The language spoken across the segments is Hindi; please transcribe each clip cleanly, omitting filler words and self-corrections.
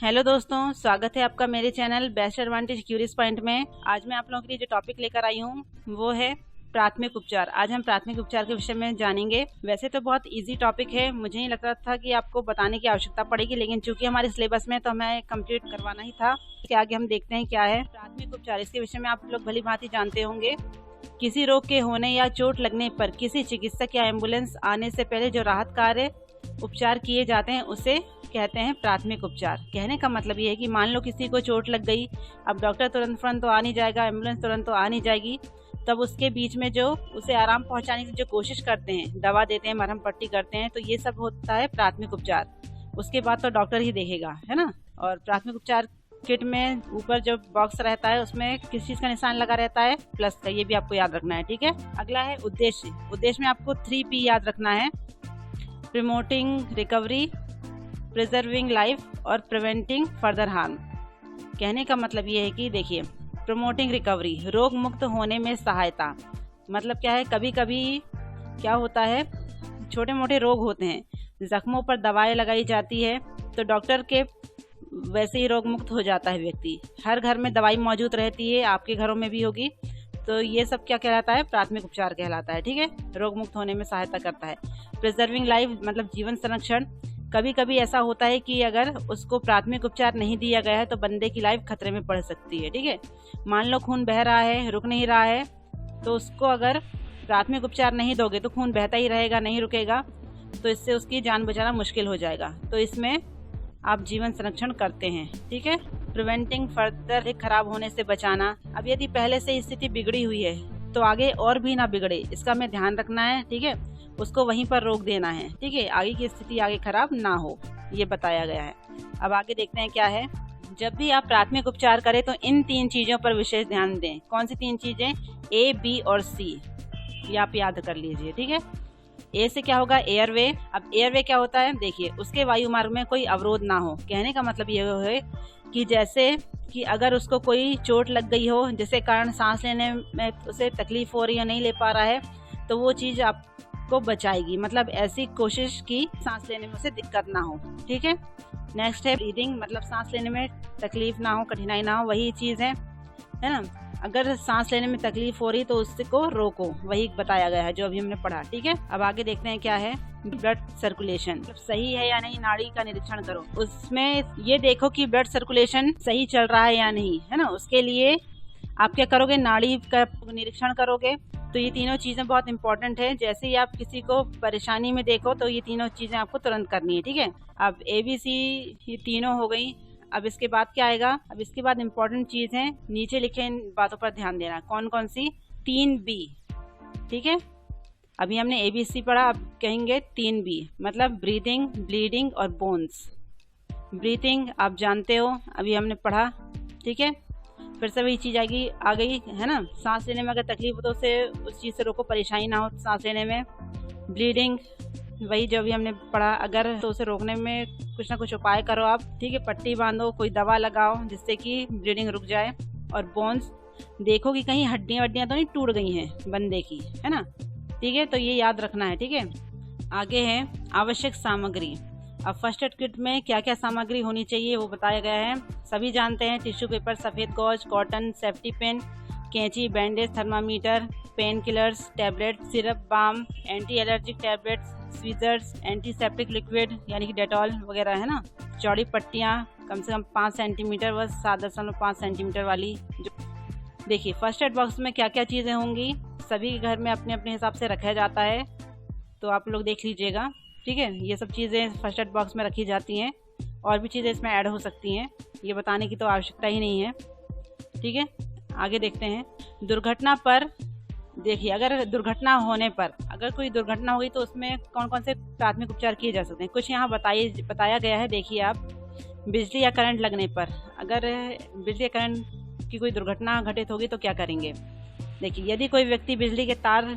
हेलो दोस्तों, स्वागत है आपका मेरे channel best advantage curious point में। आज मैं आप लोगों के लिए जो टॉपिक लेकर आई हूँ वो है प्राथमिक उपचार। आज हम प्राथमिक उपचार के विषय में जानेंगे। वैसे तो बहुत इजी टॉपिक है, मुझे नहीं लगता था कि आपको बताने की आवश्यकता पड़ेगी, लेकिन चूंकि हमारे सिलेबस में तो हमें कंप्लीट करवाना ही था। इसके आगे हम देखते हैं क्या है प्राथमिक उपचार। इसके विषय में आप लोग भली भांति जानते होंगे। किसी रोग के होने या चोट लगने पर किसी चिकित्सक या एम्बुलेंस आने से पहले जो राहत कार्य उपचार किए जाते हैं उसे कहते हैं प्राथमिक उपचार। कहने का मतलब ये है कि मान लो किसी को चोट लग गई, अब डॉक्टर तुरंत तो आ नहीं जाएगा, एम्बुलेंस तुरंत तो आ नहीं जाएगी, तब उसके बीच में जो उसे आराम पहुंचाने की जो कोशिश करते हैं, दवा देते हैं, मरहम पट्टी करते हैं, तो ये सब होता है प्राथमिक उपचार। उसके बाद तो डॉक्टर ही देखेगा, है ना। और प्राथमिक उपचार किट में ऊपर जो बॉक्स रहता है उसमें किस चीज का निशान लगा रहता है, प्लस का। ये भी आपको याद रखना है, ठीक है। अगला है उद्देश्य। उद्देश्य में आपको 3P याद रखना है: प्रमोटिंग रिकवरी, प्रिजर्विंग लाइफ और प्रिवेंटिंग फर्दर हार्म। कहने का मतलब ये है कि देखिए, प्रमोटिंग रिकवरी, रोग मुक्त होने में सहायता। मतलब क्या है, कभी कभी क्या होता है, छोटे मोटे रोग होते हैं, जख्मों पर दवाएं लगाई जाती है तो डॉक्टर के वैसे ही रोग मुक्त हो जाता है व्यक्ति। हर घर में दवाई मौजूद रहती है, आपके घरों में भी होगी। तो ये सब क्या कहलाता है, प्राथमिक उपचार कहलाता है, ठीक है। रोग मुक्त होने में सहायता करता है। प्रिजर्विंग लाइफ मतलब जीवन संरक्षण। कभी कभी ऐसा होता है कि अगर उसको प्राथमिक उपचार नहीं दिया गया है तो बंदे की लाइफ खतरे में पड़ सकती है, ठीक है। मान लो खून बह रहा है, रुक नहीं रहा है, तो उसको अगर प्राथमिक उपचार नहीं दोगे तो खून बहता ही रहेगा, नहीं रुकेगा, तो इससे उसकी जान बचाना मुश्किल हो जाएगा। तो इसमें आप जीवन संरक्षण करते हैं, ठीक है। प्रिवेंटिंग फर्दर, खराब होने से बचाना। अब यदि पहले से स्थिति बिगड़ी हुई है तो आगे और भी ना बिगड़े, इसका हमें ध्यान रखना है, ठीक है। उसको वहीं पर रोक देना है, ठीक है, आगे की स्थिति आगे खराब ना हो, ये बताया गया है। अब आगे देखते हैं क्या है। जब भी आप प्राथमिक उपचार करें तो इन 3 चीजों पर विशेष ध्यान दें। कौन सी 3 चीजें? A, B और C, ये आप याद कर लीजिए, ठीक है। ए से क्या होगा, एयरवे। अब एयरवे क्या होता है, देखिए, उसके वायु मार्ग में कोई अवरोध ना हो। कहने का मतलब ये है कि जैसे कि अगर उसको कोई चोट लग गई हो जिसके कारण सांस लेने में उसे तकलीफ हो रही है, नहीं ले पा रहा है, तो वो चीज आपको बचाएगी। मतलब ऐसी कोशिश की सांस लेने में उसे दिक्कत ना हो, ठीक है। नेक्स्ट है ब्रीदिंग, मतलब सांस लेने में तकलीफ ना हो, कठिनाई ना हो, वही चीज है ना। अगर सांस लेने में तकलीफ हो रही तो उसको रोको, वही बताया गया है जो अभी हमने पढ़ा, ठीक है। अब आगे देखते हैं क्या है ब्लड सर्कुलेशन। सही है या नहीं, नाड़ी का निरीक्षण करो। उसमें ये देखो कि ब्लड सर्कुलेशन सही चल रहा है या नहीं, है ना। उसके लिए आप क्या करोगे, नाड़ी का निरीक्षण करोगे। तो ये तीनों चीजें बहुत इंपॉर्टेंट है। जैसे ही आप किसी को परेशानी में देखो तो ये तीनों चीजें आपको तुरंत करनी है, ठीक है। अब ABC ये तीनों हो गई। अब इसके बाद क्या आएगा, अब इसके बाद इम्पोर्टेंट चीज है, नीचे लिखे इन बातों पर ध्यान देना। कौन कौन सी? 3B, ठीक है। अभी हमने ABC पढ़ा, अब कहेंगे 3B, मतलब ब्रीदिंग, ब्लीडिंग और बोन्स। ब्रीथिंग आप जानते हो, अभी हमने पढ़ा, ठीक है। फिर से वही चीज आएगी, आ गई, है ना। सांस लेने में अगर तकलीफ हो तो उसे उस चीज से रोको, परेशानी ना हो सांस लेने में। ब्लीडिंग वही जो भी हमने पढ़ा, अगर तो उसे रोकने में कुछ ना कुछ उपाय करो आप, ठीक है। पट्टी बांधो, कोई दवा लगाओ जिससे कि ब्लीडिंग रुक जाए। और बोन्स, देखो कि कहीं हड्डियां वड्डियां तो नहीं टूट गई हैं बंदे की, है ना, ठीक है। तो ये याद रखना है, ठीक है। आगे है आवश्यक सामग्री। अब फर्स्ट एड किट में क्या क्या सामग्री होनी चाहिए वो बताया गया है, सभी जानते हैं। टिश्यू पेपर, सफेद गौज, कॉटन, सेफ्टी पिन, कैंची, bandage, thermometer, painkillers, tablet, syrup, balm, anti allergic tablets, tweezers, antiseptic liquid यानी कि डेटॉल वगैरह, है ना। चौड़ी पट्टियाँ कम से कम 5 सेंटीमीटर व 7.5 सेंटीमीटर वाली। जो देखिए, फर्स्ट एड बॉक्स में क्या क्या चीज़ें होंगी, सभी के घर में अपने अपने हिसाब से रखा जाता है, तो आप लोग देख लीजिएगा, ठीक है। ये सब चीज़ें फर्स्ट एड बॉक्स में रखी जाती हैं, और भी चीज़ें इसमें ऐड हो सकती हैं, ये बताने की तो आवश्यकता ही नहीं है, ठीक है। आगे देखते हैं दुर्घटना पर। देखिए, अगर दुर्घटना होने पर, अगर कोई दुर्घटना हो गई तो उसमें कौन कौन से प्राथमिक उपचार किए जा सकते हैं, कुछ यहाँ बताया गया है। देखिए आप, बिजली या करंट लगने पर, अगर बिजली या करंट की कोई दुर्घटना घटित होगी तो क्या करेंगे। देखिए, यदि कोई व्यक्ति बिजली के तार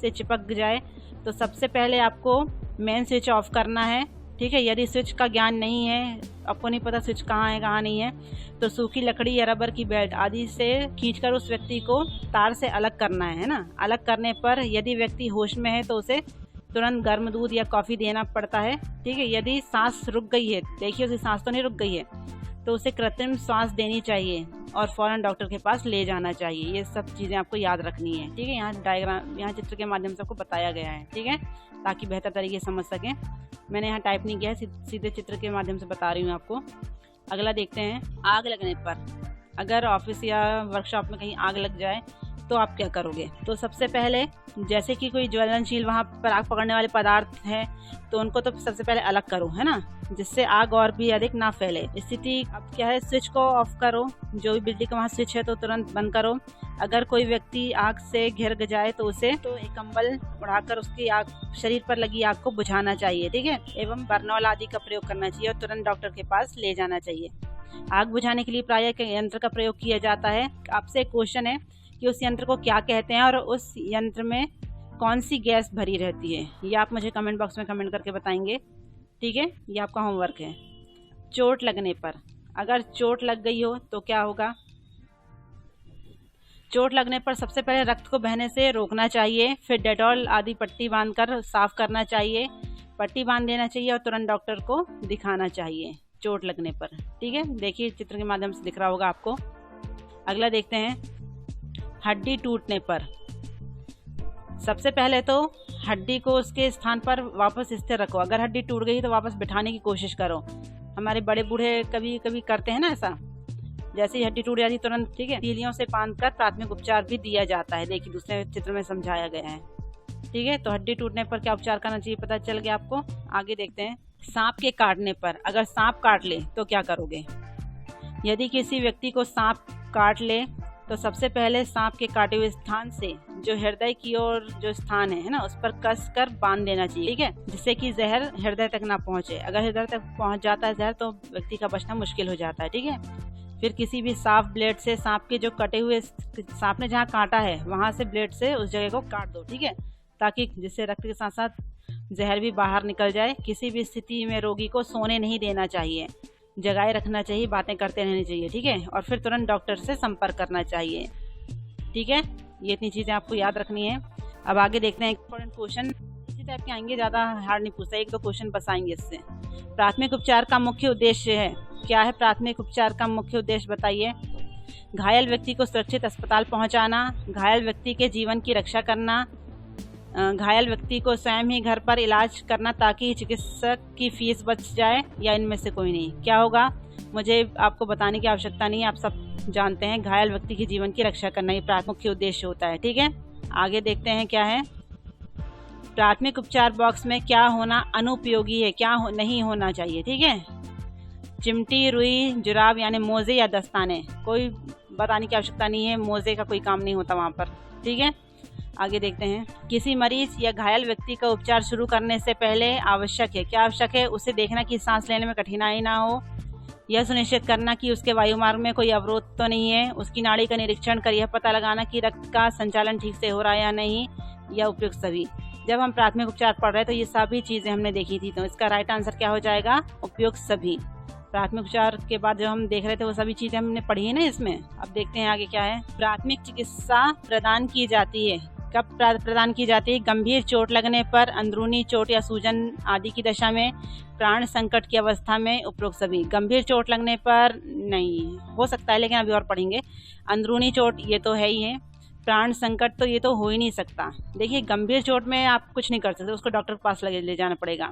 से चिपक जाए तो सबसे पहले आपको मेन स्विच ऑफ करना है, ठीक है। यदि स्विच का ज्ञान नहीं है, आपको नहीं पता स्विच कहाँ है कहाँ नहीं है, तो सूखी लकड़ी या रबर की बेल्ट आदि से खींचकर उस व्यक्ति को तार से अलग करना है ना। अलग करने पर यदि व्यक्ति होश में है तो उसे तुरंत गर्म दूध या कॉफी देना पड़ता है, ठीक है। यदि सांस रुक गई है, देखिए उसकी सांस तो नहीं रुक गई है, तो उसे कृत्रिम सांस देनी चाहिए और फौरन डॉक्टर के पास ले जाना चाहिए। ये सब चीज़ें आपको याद रखनी है, ठीक है। यहाँ चित्र के माध्यम से आपको बताया गया है, ठीक है, ताकि बेहतर तरीके से समझ सकें। मैंने यहाँ टाइप नहीं किया है, सीधे चित्र के माध्यम से बता रही हूँ आपको। अगला देखते हैं, आग लगने पर। अगर ऑफिस या वर्कशॉप में कहीं आग लग जाए तो आप क्या करोगे? तो सबसे पहले जैसे कि कोई ज्वलनशील वहाँ पर आग पकड़ने वाले पदार्थ हैं तो उनको तो सबसे पहले अलग करो, है ना, जिससे आग और भी अधिक ना फैले। स्थिति अब क्या है, स्विच को ऑफ करो, जो भी बिजली का वहाँ स्विच है तो तुरंत बंद करो। अगर कोई व्यक्ति आग से घिर जाए तो उसे तो एक कंबल उड़ाकर उसकी आग, शरीर पर लगी आग को बुझाना चाहिए, ठीक है, एवं बर्नौल आदि का प्रयोग करना चाहिए और तुरंत डॉक्टर के पास ले जाना चाहिए। आग बुझाने के लिए प्रायः यंत्र का प्रयोग किया जाता है। आपसे क्वेश्चन है कि उस यंत्र को क्या कहते हैं और उस यंत्र में कौन सी गैस भरी रहती है, ये आप मुझे कमेंट बॉक्स में कमेंट करके बताएंगे, ठीक है। ये आपका होमवर्क है। चोट लगने पर, अगर चोट लग गई हो तो क्या होगा? चोट लगने पर सबसे पहले रक्त को बहने से रोकना चाहिए, फिर डेटॉल आदि पट्टी बांधकर साफ करना चाहिए, पट्टी बांध देना चाहिए और तुरंत डॉक्टर को दिखाना चाहिए चोट लगने पर, ठीक है। देखिए चित्र के माध्यम से दिख रहा होगा आपको। अगला देखते हैं, हड्डी टूटने पर। सबसे पहले तो हड्डी को उसके स्थान पर वापस स्थिर रखो। अगर हड्डी टूट गई तो वापस बिठाने की कोशिश करो। हमारे बड़े बूढ़े कभी कभी करते हैं ना ऐसा, जैसे ही हड्डी टूट जाती तुरंत, ठीक है, तीलियों से बांधकर प्राथमिक उपचार भी दिया जाता है। देखिए दूसरे चित्र में समझाया गया है, ठीक है। तो हड्डी टूटने पर क्या उपचार करना चाहिए पता चल गया आपको। आगे देखते हैं, सांप के काटने पर। अगर सांप काट ले तो क्या करोगे? यदि किसी व्यक्ति को सांप काट ले तो सबसे पहले सांप के काटे हुए स्थान से जो हृदय की ओर जो स्थान है ना, उस पर कस कर बांध देना चाहिए, ठीक है, जिससे कि जहर हृदय तक ना पहुंचे। अगर हृदय तक पहुंच जाता है जहर तो व्यक्ति का बचना मुश्किल हो जाता है, ठीक है। फिर किसी भी साफ ब्लेड से सांप के जो कटे हुए, सांप ने जहाँ काटा है वहां से ब्लेड से उस जगह को काट दो, ठीक है, ताकि जिससे रक्त के साथ साथ जहर भी बाहर निकल जाए। किसी भी स्थिति में रोगी को सोने नहीं देना चाहिए, जगाए रखना चाहिए, बातें करते रहनी चाहिए, ठीक है, और फिर तुरंत डॉक्टर से संपर्क करना चाहिए, ठीक है। ये इतनी चीज़ें आपको याद रखनी है। अब आगे देखते हैं, इंपॉर्टेंट क्वेश्चन इसी टाइप के आएंगे, ज़्यादा हार्ड नहीं पूछता, 1-2 क्वेश्चन बस आएंगे इससे। प्राथमिक उपचार का मुख्य उद्देश्य है, क्या है प्राथमिक उपचार का मुख्य उद्देश्य बताइए? घायल व्यक्ति को सुरक्षित अस्पताल पहुँचाना, घायल व्यक्ति के जीवन की रक्षा करना, घायल व्यक्ति को स्वयं ही घर पर इलाज करना ताकि चिकित्सक की फीस बच जाए, या इनमें से कोई नहीं? क्या होगा? मुझे आपको बताने की आवश्यकता नहीं है, आप सब जानते हैं, घायल व्यक्ति के जीवन की रक्षा करना ये प्राथमिक मुख्य उद्देश्य होता है, ठीक है। आगे देखते हैं क्या है। प्राथमिक उपचार बॉक्स में क्या होना अनुपयोगी है, क्या नहीं होना चाहिए, ठीक है। चिमटी, रुई, जुराब यानी मोजे या दस्ताने, कोई बताने की आवश्यकता नहीं है, मोजे का कोई काम नहीं होता वहाँ पर, ठीक है। आगे देखते हैं, किसी मरीज या घायल व्यक्ति का उपचार शुरू करने से पहले आवश्यक है, क्या आवश्यक है? उसे देखना कि सांस लेने में कठिनाई ना हो, यह सुनिश्चित करना कि उसके वायुमार्ग में कोई अवरोध तो नहीं है, उसकी नाड़ी का निरीक्षण कर यह पता लगाना कि रक्त का संचालन ठीक से हो रहा है या नहीं, या उपयुक्त सभी। जब हम प्राथमिक उपचार पढ़ रहे तो ये सभी चीज़ें हमने देखी थी, तो इसका राइट आंसर क्या हो जाएगा? उपयुक्त सभी। प्राथमिक उपचार के बाद जो हम देख रहे थे वो सभी चीज़ें हमने पढ़ी है ना इसमें। अब देखते हैं आगे क्या है। प्राथमिक चिकित्सा प्रदान की जाती है, कब प्रदान की जाती है? गंभीर चोट लगने पर, अंदरूनी चोट या सूजन आदि की दशा में, प्राण संकट की अवस्था में, उपरोक्त सभी। गंभीर चोट लगने पर नहीं हो सकता है, लेकिन अभी और पढ़ेंगे। अंदरूनी चोट ये तो है ही है, प्राण संकट तो ये तो हो ही नहीं सकता। देखिए गंभीर चोट में आप कुछ नहीं कर सकते, उसको डॉक्टर के पास ले जाना पड़ेगा।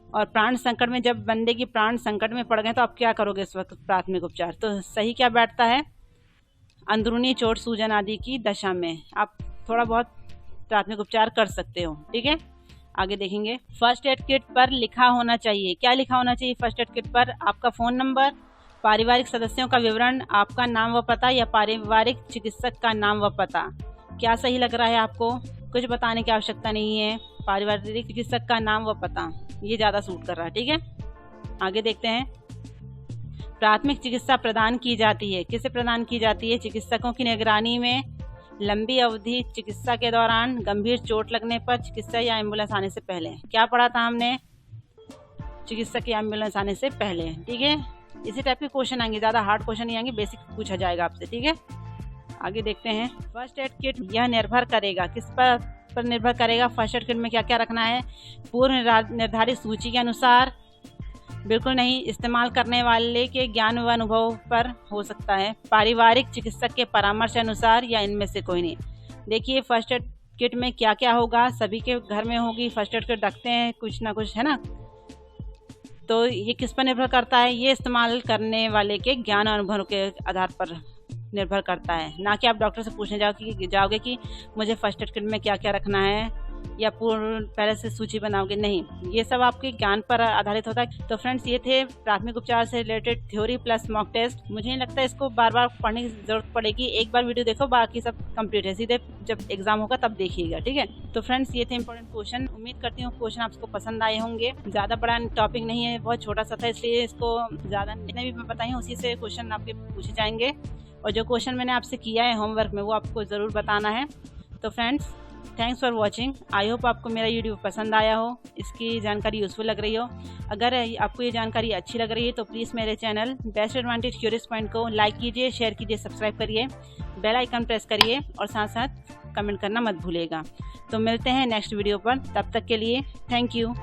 और प्राण संकट में, जब बंदे की प्राण संकट में पड़ गए तो आप क्या करोगे इस वक्त? प्राथमिक उपचार तो सही क्या बैठता है? अंदरूनी चोट, सूजन आदि की दशा में आप थोड़ा बहुत प्राथमिक उपचार कर सकते हो, ठीक है। आगे देखेंगे, फर्स्ट एड किट पर लिखा होना चाहिए, क्या लिखा होना चाहिए फर्स्ट एड किट पर? आपका फ़ोन नंबर, पारिवारिक सदस्यों का विवरण, आपका नाम व पता, या पारिवारिक चिकित्सक का नाम व पता? क्या सही लग रहा है आपको? कुछ बताने की आवश्यकता नहीं है, पारिवारिक चिकित्सक का नाम व पता ये ज़्यादा सूट कर रहा है, ठीक है। आगे देखते हैं, प्राथमिक चिकित्सा प्रदान की जाती है, किसे प्रदान की जाती है? चिकित्सकों की निगरानी में, लंबी अवधि चिकित्सा के दौरान, गंभीर चोट लगने पर, चिकित्सा या एम्बुलेंस आने से पहले। क्या पढ़ा था हमने? चिकित्सक या एम्बुलेंस आने से पहले, ठीक है। इसी टाइप के क्वेश्चन आएंगे, ज़्यादा हार्ड क्वेश्चन नहीं आएंगे, बेसिक पूछा जाएगा आपसे, ठीक है। आगे देखते हैं, फर्स्ट एड किट यह निर्भर करेगा किस पर निर्भर करेगा? फर्स्ट एड किट में क्या क्या रखना है? पूर्व निर्धारित सूची के अनुसार, बिल्कुल नहीं। इस्तेमाल करने वाले के ज्ञान व अनुभव पर हो सकता है, पारिवारिक चिकित्सक के परामर्श अनुसार या इनमें से कोई नहीं। देखिए फर्स्ट एड किट में क्या क्या होगा, सभी के घर में होगी फर्स्ट एड किट, रखते हैं कुछ ना कुछ, है ना। तो ये किस पर निर्भर करता है, ये इस्तेमाल करने वाले के ज्ञान और अनुभव के आधार पर निर्भर करता है, ना कि आप डॉक्टर से पूछने जाओगे कि मुझे फर्स्ट एड किट में क्या क्या रखना है या पहले से सूची बनाओगे, नहीं। ये सब आपके ज्ञान पर आधारित होता है। तो फ्रेंड्स, ये थे प्राथमिक उपचार से related theory plus mock test. मुझे नहीं लगता इसको बार बार पढ़ने की जरूरत पड़ेगी, एक बार वीडियो देखो, बाकी सब कंप्लीट है, सीधे जब एग्जाम होगा तब देखिएगा, ठीक है। तो फ्रेंड्स, ये थे इंपॉर्टेंट क्वेश्चन। उम्मीद करती हूँ क्वेश्चन आपको पसंद आए होंगे। ज्यादा बड़ा टॉपिक नहीं है, बहुत छोटा सा था, इसलिए इसको ज्यादा जितने भी मैं बताई हूँ उसी से क्वेश्चन आपके पूछे जाएंगे। और जो क्वेश्चन मैंने आपसे किया है होमवर्क में, वो आपको जरूर बताना है। तो friends, thanks for watching. I hope आपको मेरा यूट्यूब पसंद आया हो, इसकी जानकारी यूजफुल लग रही हो। अगर आपको ये जानकारी अच्छी लग रही है तो प्लीज़ मेरे channel best advantage curious point को लाइक कीजिए, शेयर कीजिए, सब्सक्राइब करिए, बेल आइकन प्रेस करिए और साथ साथ कमेंट करना मत भूलिएगा। तो मिलते हैं नेक्स्ट वीडियो पर, तब तक के लिए थैंक यू।